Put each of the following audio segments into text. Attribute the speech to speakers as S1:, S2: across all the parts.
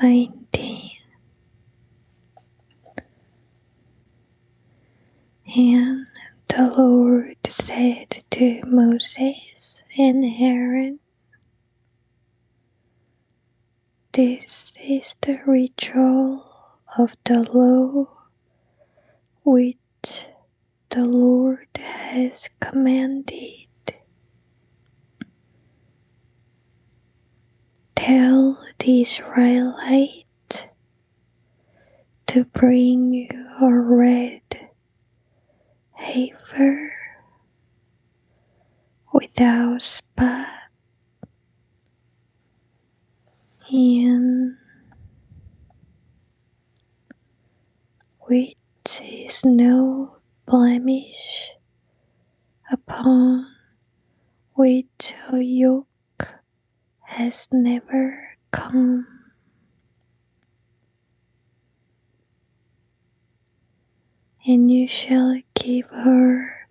S1: 19. And the Lord said to Moses and Aaron, "This is the ritual of the law which the Lord has commanded. Tell the Israelites to bring you a red heifer without spot and which is no blemish, upon which a yoke has never come. And you shall give her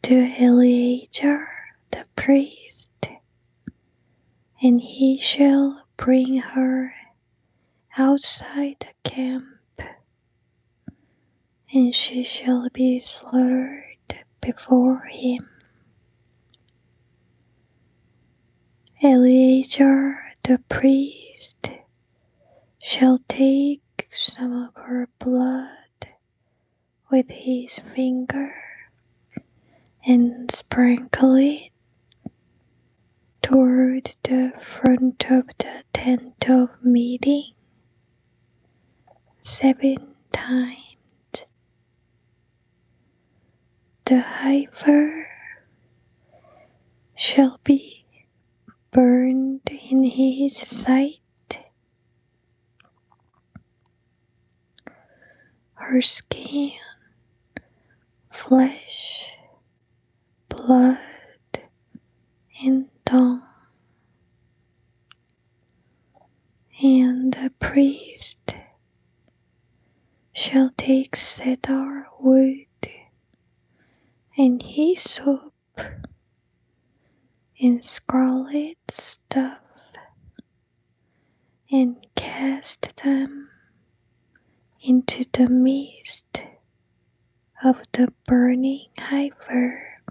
S1: to Eleazar the priest, and he shall bring her outside the camp, and she shall be slaughtered before him. Eleazar the priest shall take some of her blood with his finger and sprinkle it toward the front of the tent of meeting 7 times. The heifer shall be burned in his sight. Her skin, flesh, blood, and dung. And the priest shall take cedar wood and hyssop and scarlet stuff, and cast them into the midst of the burning heifer.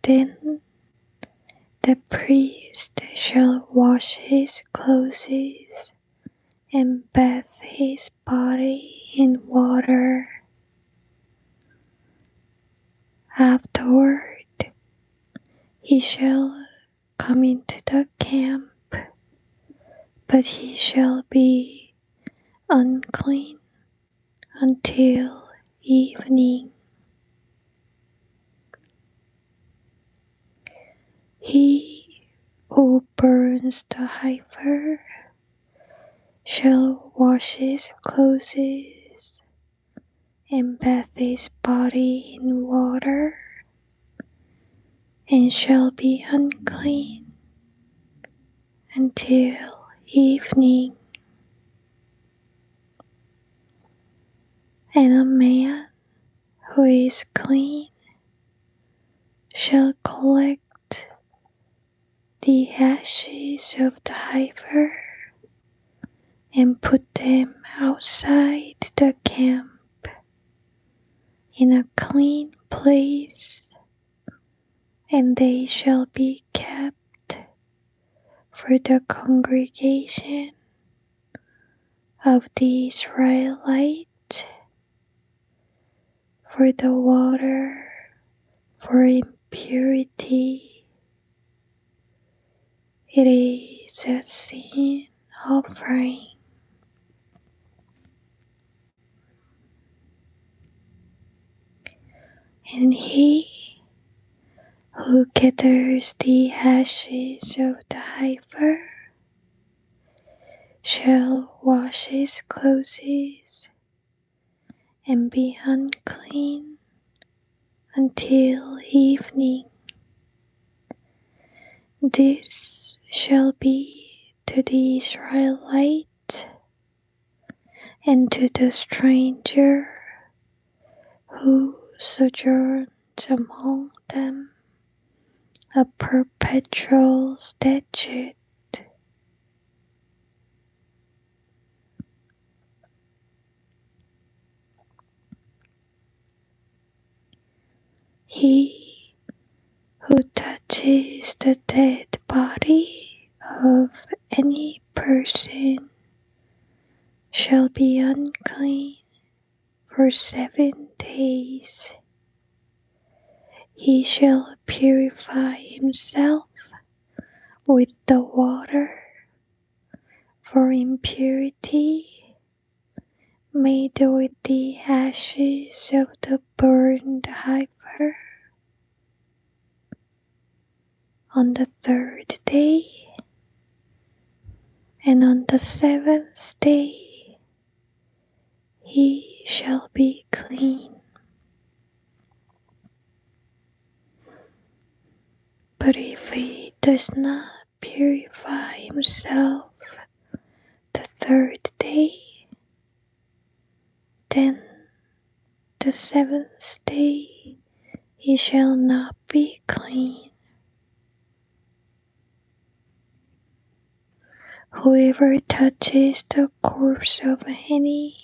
S1: Then the priest shall wash his clothes and bathe his body in water. Afterward, he shall come into the camp, but he shall be unclean until evening. He who burns the heifer shall wash his clothes and bathe his body in water, and shall be unclean until evening. And a man who is clean shall collect the ashes of the heifer and put them outside the camp in a clean place, and they shall be kept for the congregation of the Israelites, for the water, for impurity. It is a sin offering. And he who gathers the ashes of the heifer shall wash his clothes and be unclean until evening. This shall be to the Israelites and to the stranger who sojourns among them a perpetual statute. He who touches the dead body of any person shall be unclean for 7 days. He shall purify himself with the water for impurity made with the ashes of the burned heifer. On the 3rd day and on the 7th day he shall be clean. But if he does not purify himself the 3rd day, then the 7th day he shall not be clean. Whoever touches the corpse of any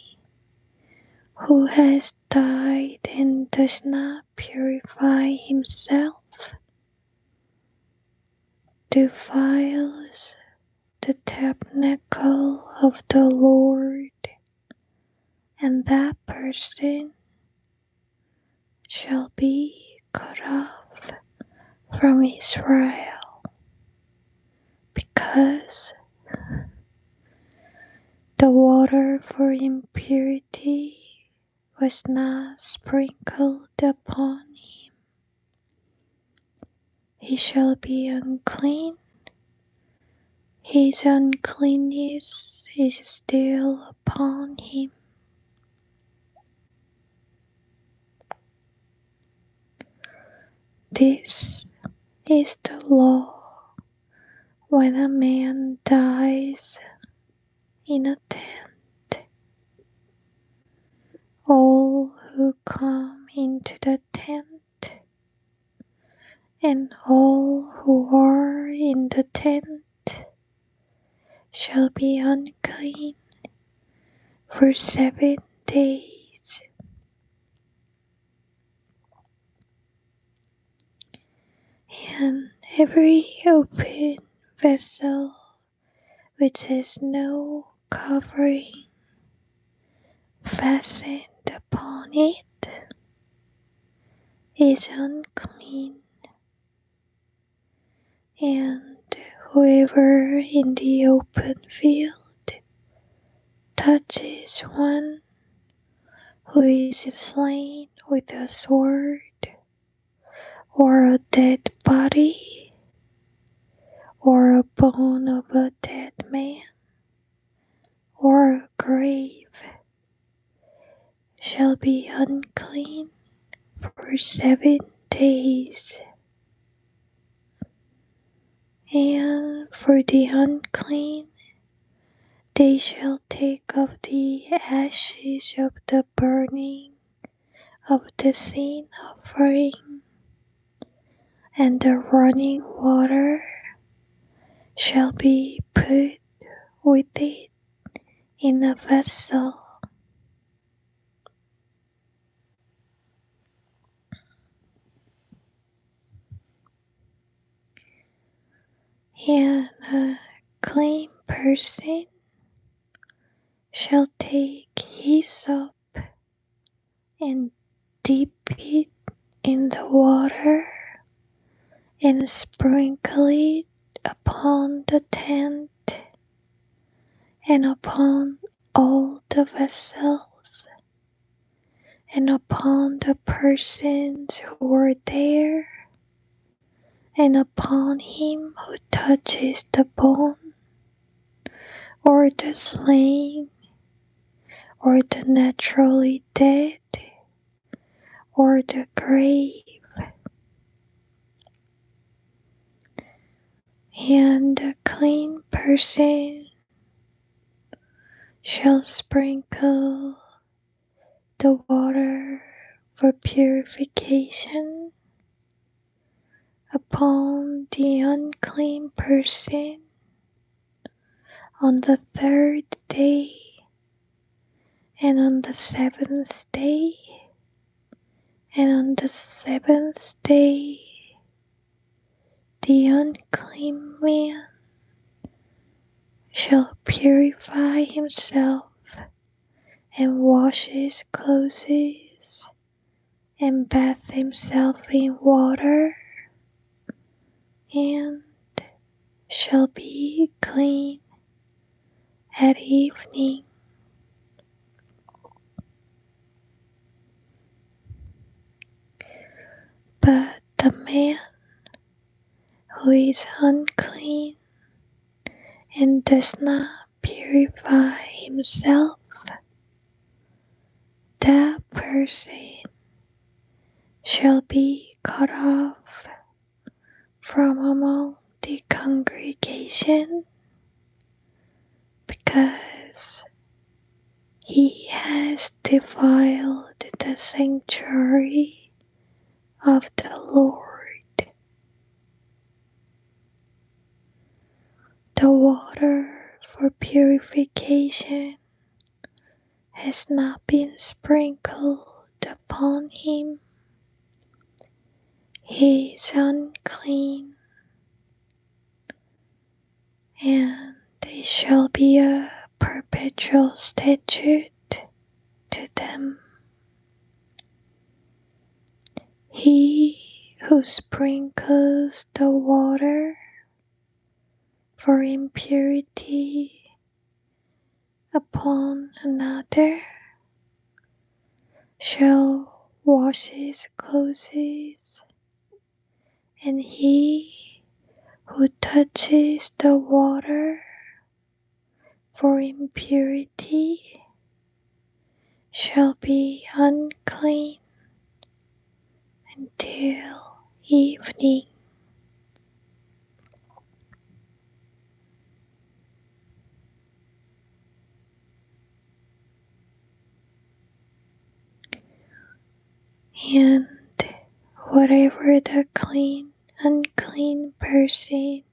S1: who has died and does not purify himself defiles the tabernacle of the Lord, and that person shall be cut off from Israel, because the water for impurity was not sprinkled upon him. He shall be unclean. His uncleanness is still upon him. This is the law when a man dies in a tent. All who come into the tent and all who are in the tent shall be unclean for 7 days. And every open vessel which has no covering fastened upon it is unclean, and whoever in the open field touches one who is slain with a sword, or a dead body, or a bone of a dead man, or a grave, shall be unclean for 7 days. And for the unclean, they shall take of the ashes of the burning of the sin offering, and the running water shall be put with it in a vessel. And a clean person shall take hyssop and dip it in the water and sprinkle it upon the tent and upon all the vessels and upon the persons who were there, and upon him who touches the bone, or the slain, or the naturally dead, or the grave. And a clean person shall sprinkle the water for purification upon the unclean person on the third day, and on the seventh day, and on the seventh day, the unclean man shall purify himself and wash his clothes and bathe himself in water, and shall be clean at evening. But the man who is unclean and does not purify himself, that person shall be cut off from among the congregation, because he has defiled the sanctuary of the Lord. The water for purification has not been sprinkled upon him. He is unclean, and it shall be a perpetual statute to them. He who sprinkles the water for impurity upon another shall wash his clothes, and he who touches the water for impurity shall be unclean until evening. And whatever the unclean person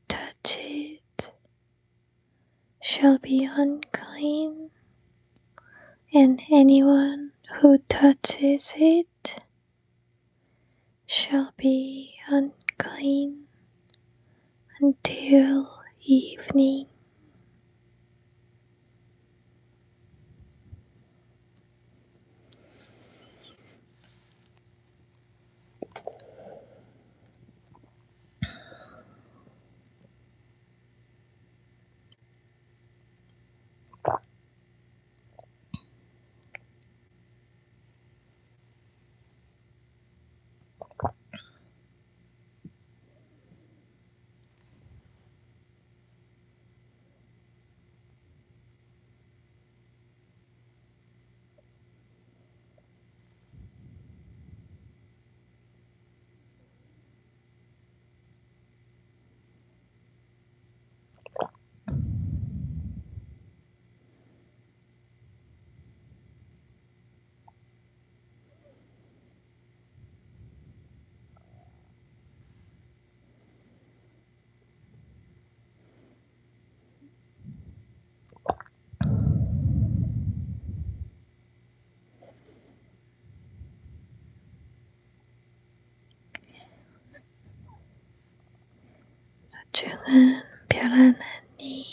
S1: touches shall be unclean, and anyone who touches it shall be unclean until evening. 소중한 별 하나님,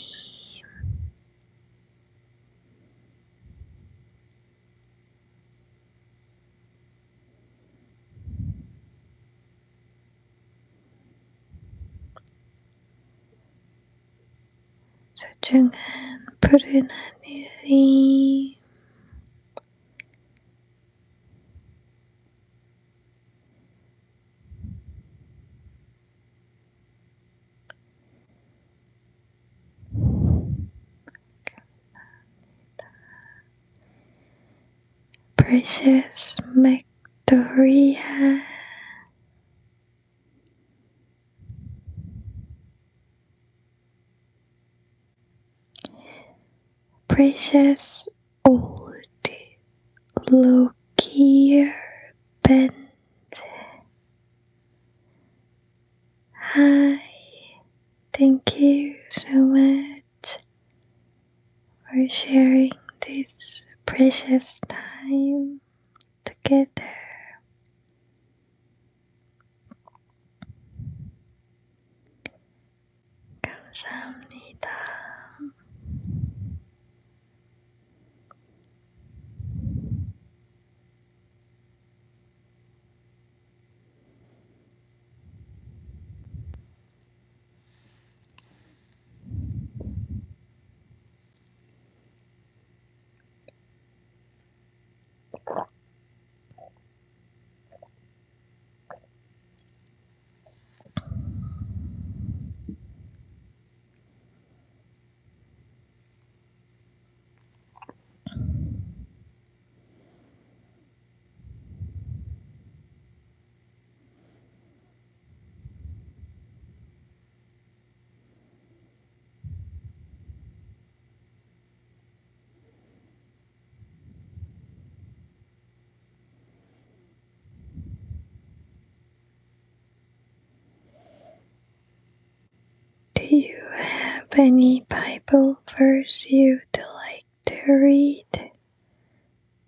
S1: 소중한 푸른 하늘님, precious Magdoria, precious old Lokier Bent, Hi, thank you so much for sharing this precious time together. 감사합니다. Do you have any Bible verse you'd like to read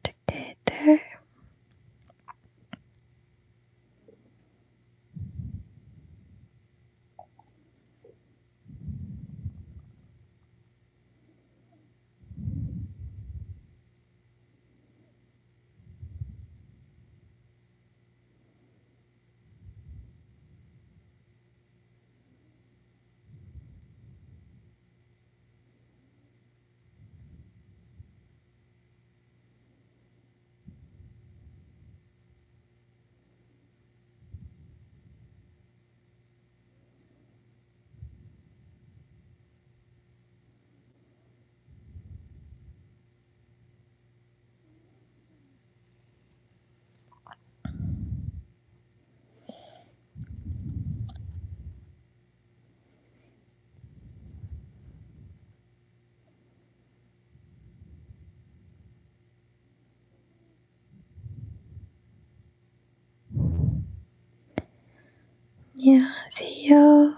S1: together? 안녕하세요.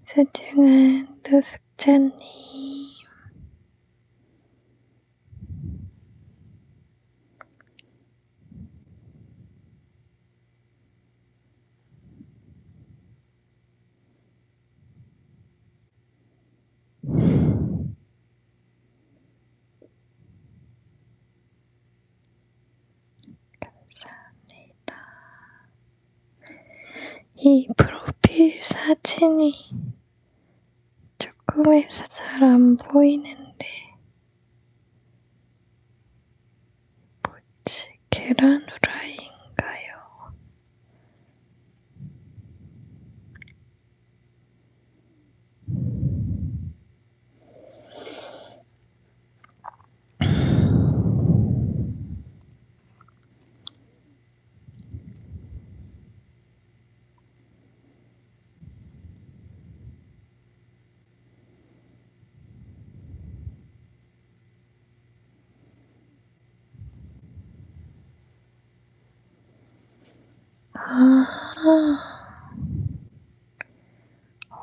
S1: 소중한 노숙자님. 감사합니다. 이 프로필 사진이 조금해서 잘 안 보이는데 뭐지? 계란 후라이인가요?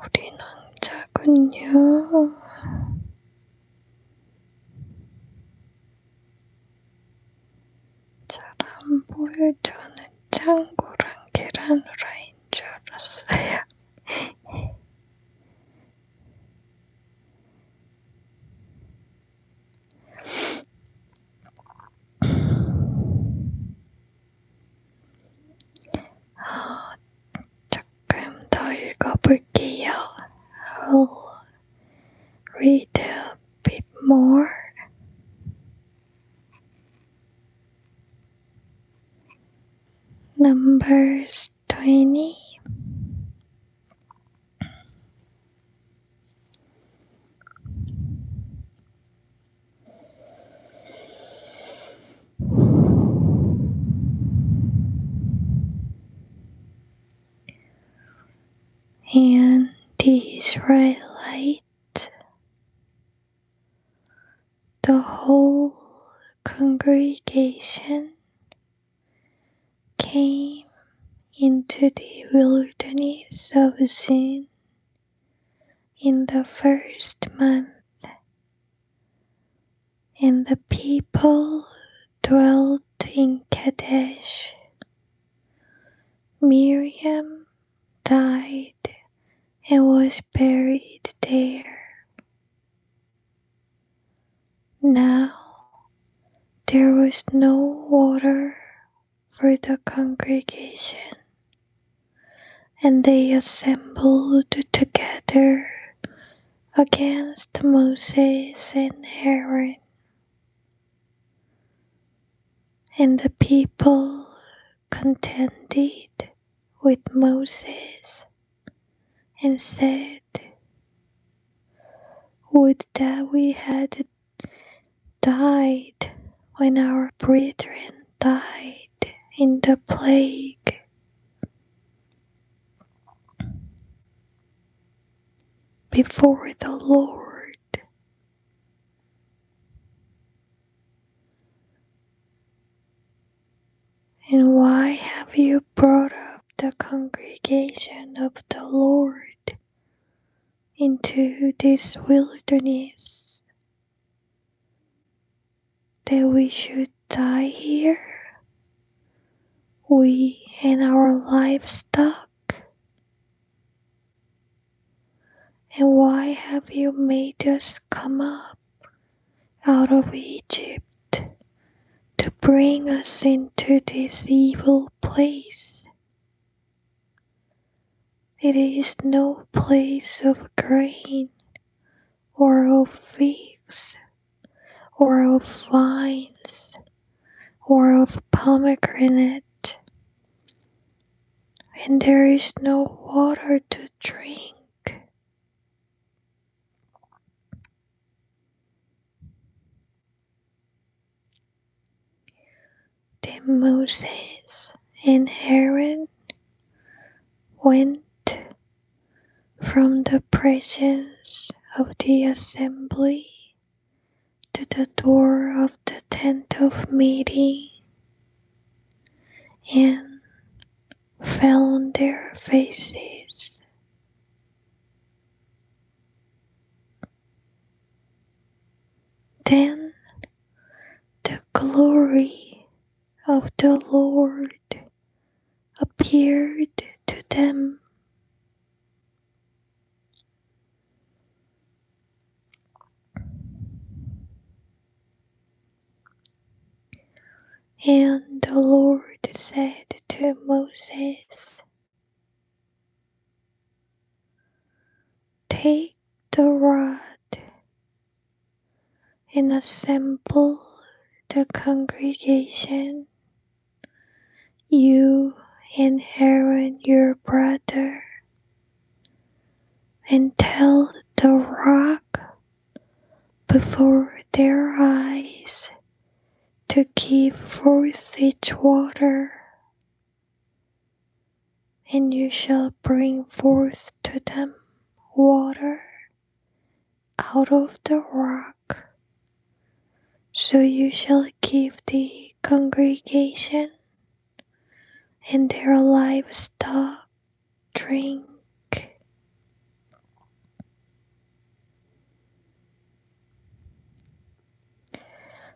S1: 우리 남자군요. 잘 안 보여. 저는 짱구랑 계란 후라이인 줄 알았어요. 조금 더 읽어볼게요. I'll read a bit more. Numbers 20. And the Israelites, the whole congregation, came into the wilderness wilderness of Zin in the first month, and the people dwelt in Kadesh. Miriam died and was buried there. Now there was no water for the congregation, and they assembled together against Moses and Aaron. And the people contended with Moses and said, "Would that we had died when our brethren died in the plague." Before the Lord. And why have you brought up the congregation of the Lord into this wilderness, that we should die here, we and our livestock? And why have you made us come up out of Egypt to bring us into this evil place? It is no place of grain, or of figs, or of vines, or of pomegranate, and there is no water to drink. Then Moses and Aaron went from the presence of the assembly to the door of the tent of meeting, and fell on their faces. Then the glory of the Lord appeared to them, and the Lord said to Moses, "Take the rod and assemble the congregation, you and Aaron your brother, and tell the rock before their eyes to give forth its water, and you shall bring forth to them water out of the rock. So you shall give the congregation and their livestock drink."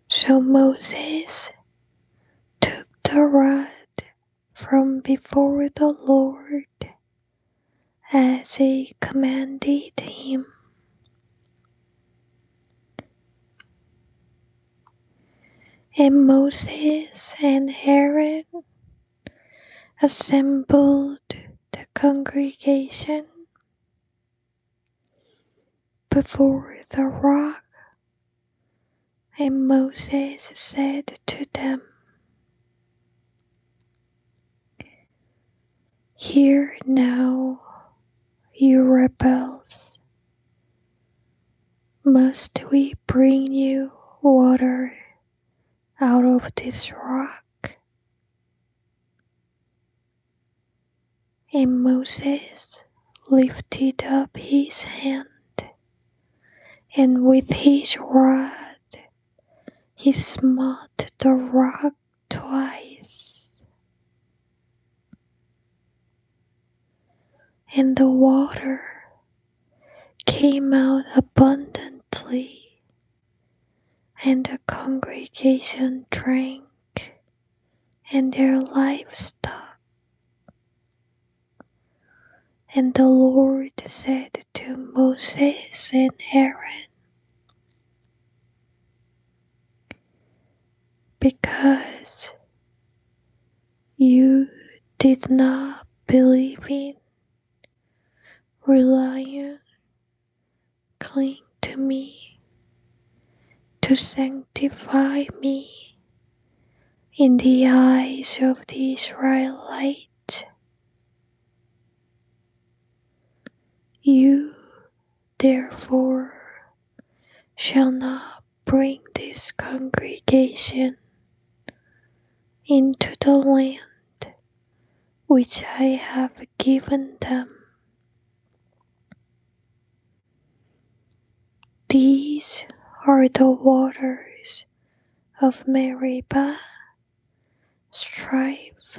S1: So Moses took the rod from before the Lord as he commanded him, and Moses and Aaron assembled the congregation before the rock, and Moses said to them, "Hear now, you rebels, must we bring you water out of this rock?" And Moses lifted up his hand, and with his rod he smote the rock twice. and the water came out abundantly, and the congregation drank, and their livestock. And the Lord said to Moses and Aaron, because you did not believe in, rely on, cling to me, to sanctify me in the eyes of the Israelites, you therefore shall not bring this congregation into the land which I have given them. These are the waters of Meribah, strife,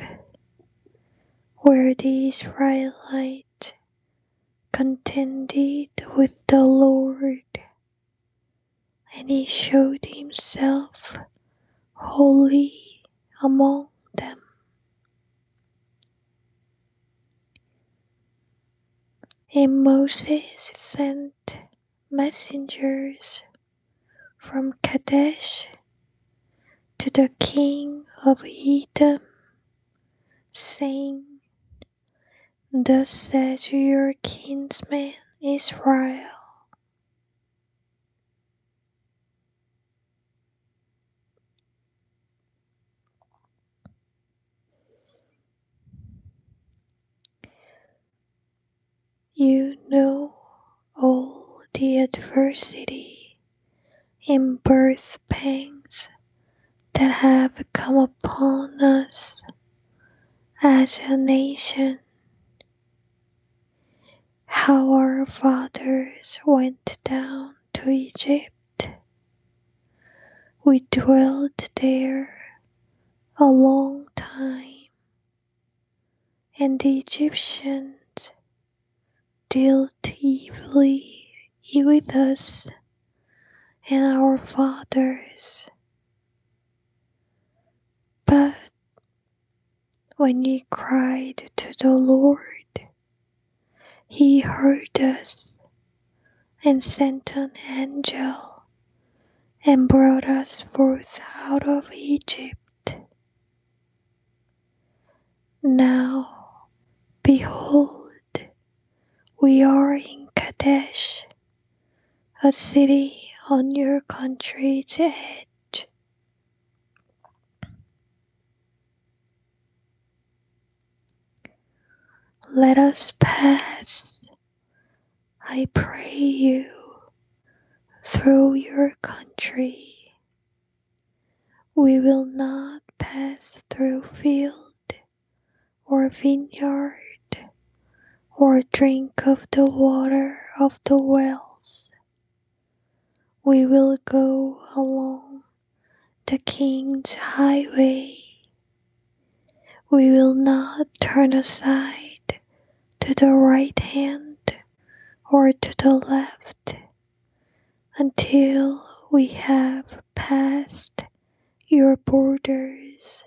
S1: where the Israelites contended with the Lord, and he showed himself holy among them. And Moses sent messengers from Kadesh to the king of Edom, saying, Thus says your kinsman Israel, you know all the adversity and birth pangs that have come upon us as a nation, how our fathers went down to Egypt. We dwelt there a long time, and the Egyptians dealt evilly with us and our fathers. But when we cried to the Lord, he heard us and sent an angel and brought us forth out of Egypt. Now, behold, we are in Kadesh, a city on your country's edge. Let us pass, I pray you, through your country. We will not pass through field or vineyard or drink of the water of the wells. We will go along the king's highway. We will not turn aside to the right hand or to the left until we have passed your borders.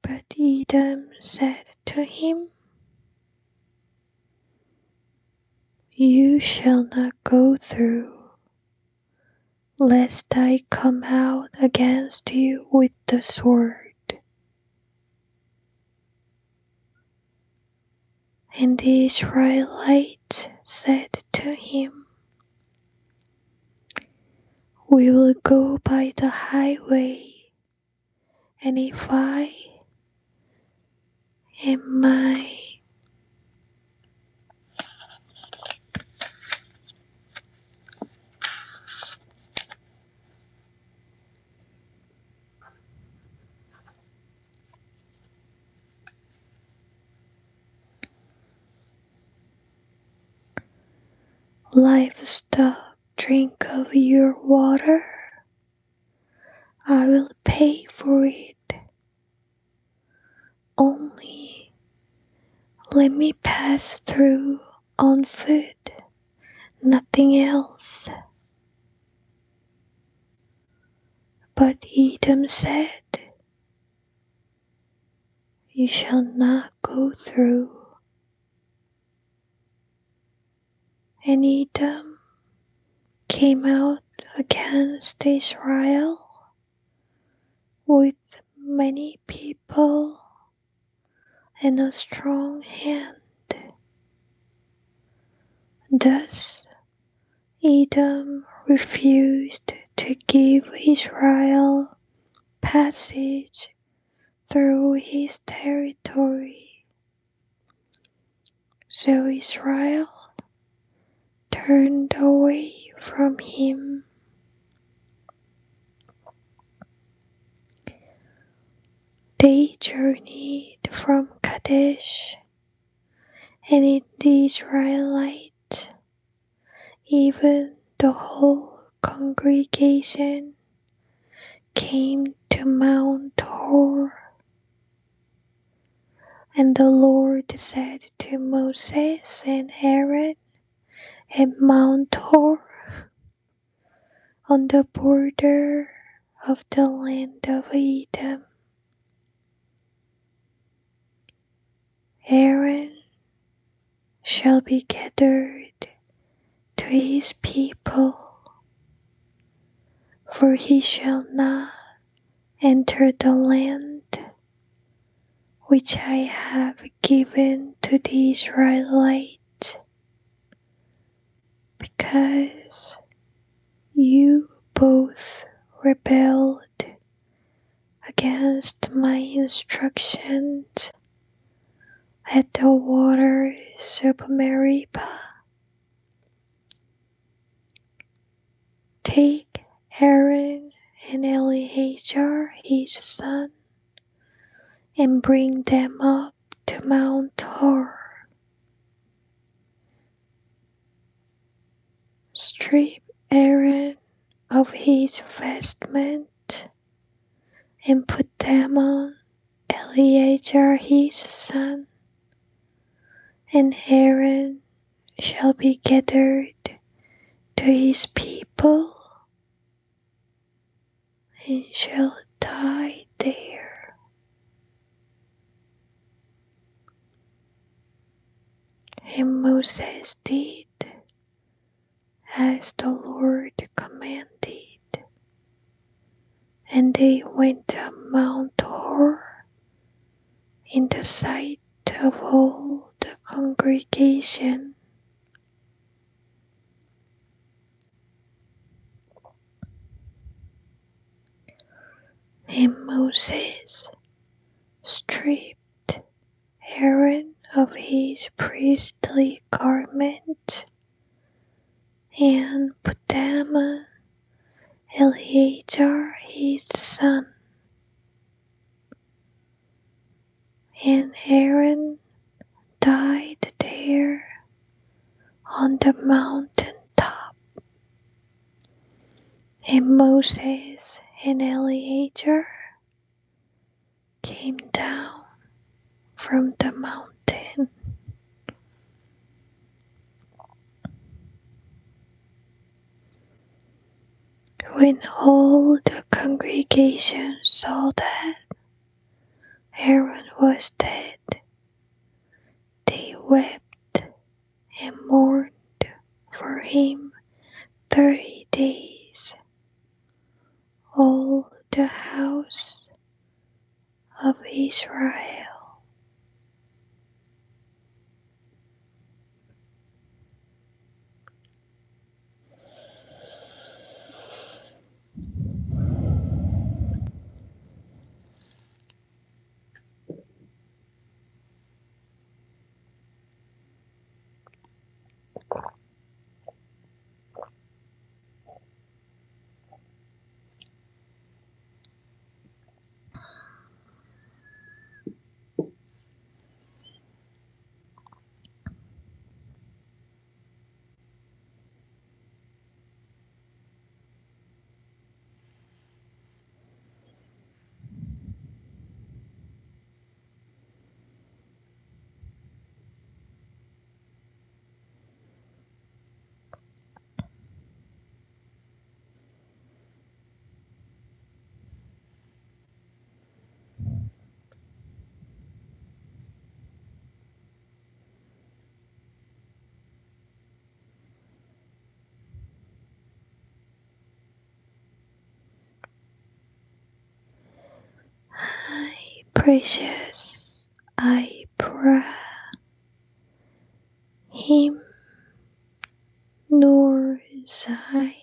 S1: But Edom said to him, You shall not go through, lest I come out against you with the sword. And the Israelites said to him, We will go by the highway, and if I and my livestock drink of your water, I will pay for it. let me pass through on foot, nothing else. But Edom said, you shall not go through. And Edom came out against Israel with many people and a strong hand. Thus Edom refused to give Israel passage through his territory. So Israel turned away from him. They journeyed from Kadesh, and the Israelites, even the whole congregation, came to Mount Hor. And the Lord said to Moses and Aaron at Mount Hor, on the border of the land of Edom, Aaron shall be gathered to his people, for he shall not enter the land which I have given to the Israelites, because you both rebelled against my instructions at the waters of Meribah. Take Aaron and Eleazar his son, and bring them up to Mount Hor. Strip Aaron of his vestment, and put them on Eleazar his son, and Aaron shall be gathered to his people, and shall die there. And Moses did as the Lord commanded, and they went up Mount Hor in the sight of all the congregation. And Moses stripped Aaron of his priestly garment, and put them on Eleazar his son. And Aaron died there on the mountain top. And Moses and Eleazar came down from the mountain. When all the congregation saw that Aaron was dead, they wept and mourned for him 30 days. All the house of Israel. precious I pray him nor sigh.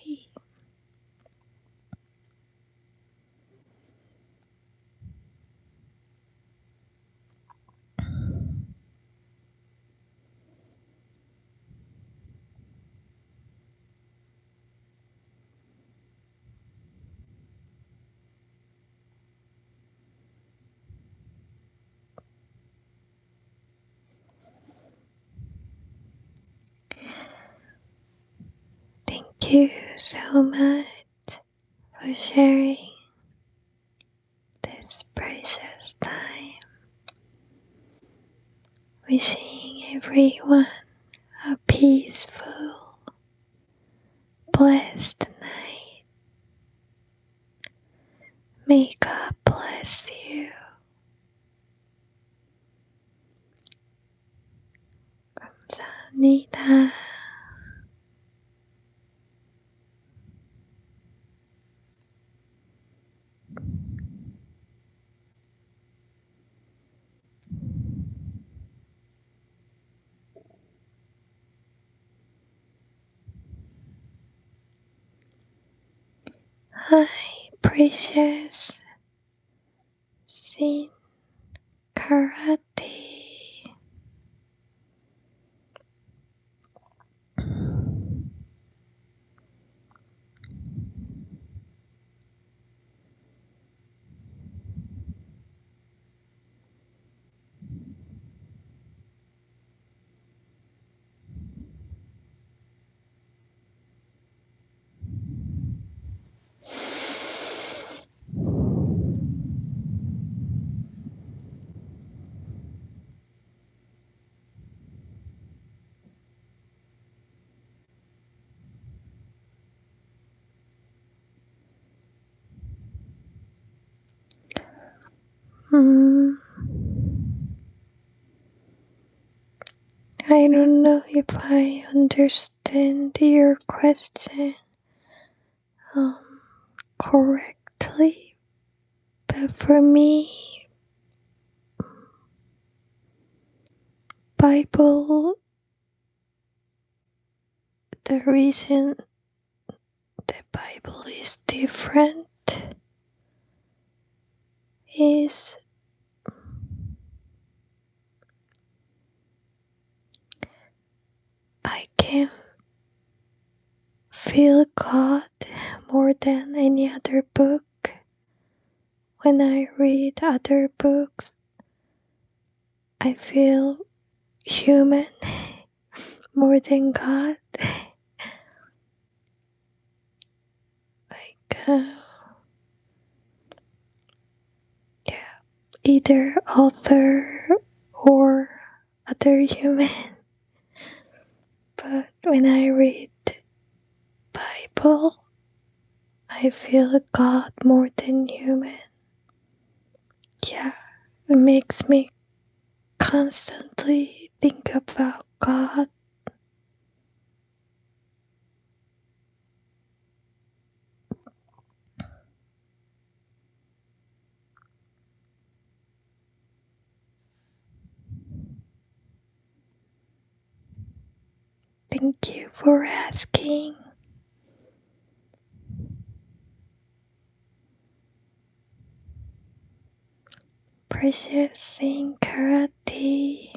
S1: Thank you so much for sharing this precious time. Wishing everyone a peaceful, blessed night. May God bless you. 감사합니다. Hi, precious. Sin karate. I don't know if I understand your question correctly, but for me, Bible, the reason the Bible is different is I can feel God more than any other book. When I read other books, I feel human more than God. Like, yeah, either author or other human. But when I read Bible, I feel God more than human. Yeah, it makes me constantly think about God. Thank you for asking. Precious in karate.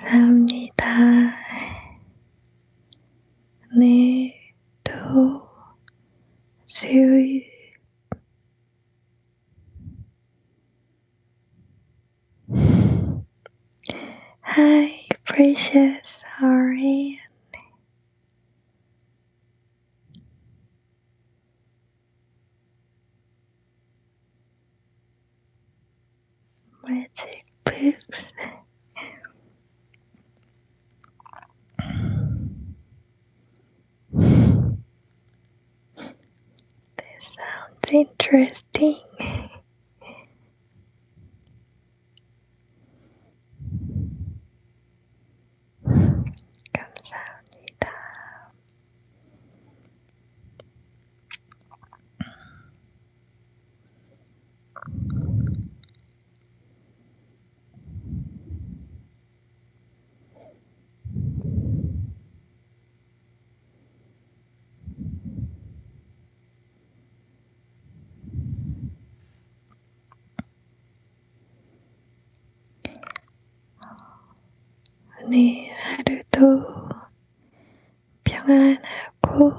S1: 감사합니다. 오늘도 수요일 Hi, precious Ariane. Magic books. This sounds interesting. 감사합니다. 오늘 하루도 평안하고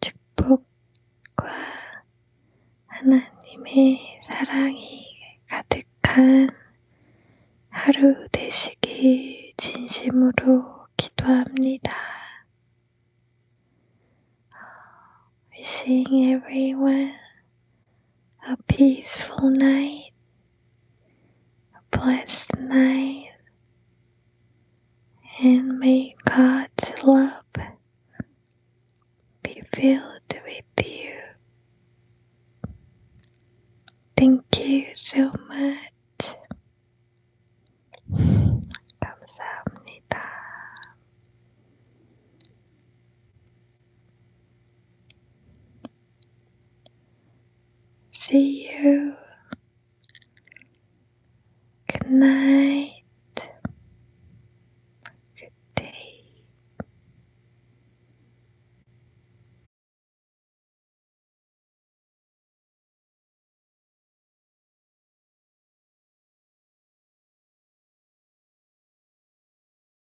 S1: 축복과 하나님의 사랑이 가득한 하루 되시길 진심으로 기도합니다. Wishing everyone a peaceful night, a blessed night, and may God's love be filled with you. Thank you so much. 감사합니다. See you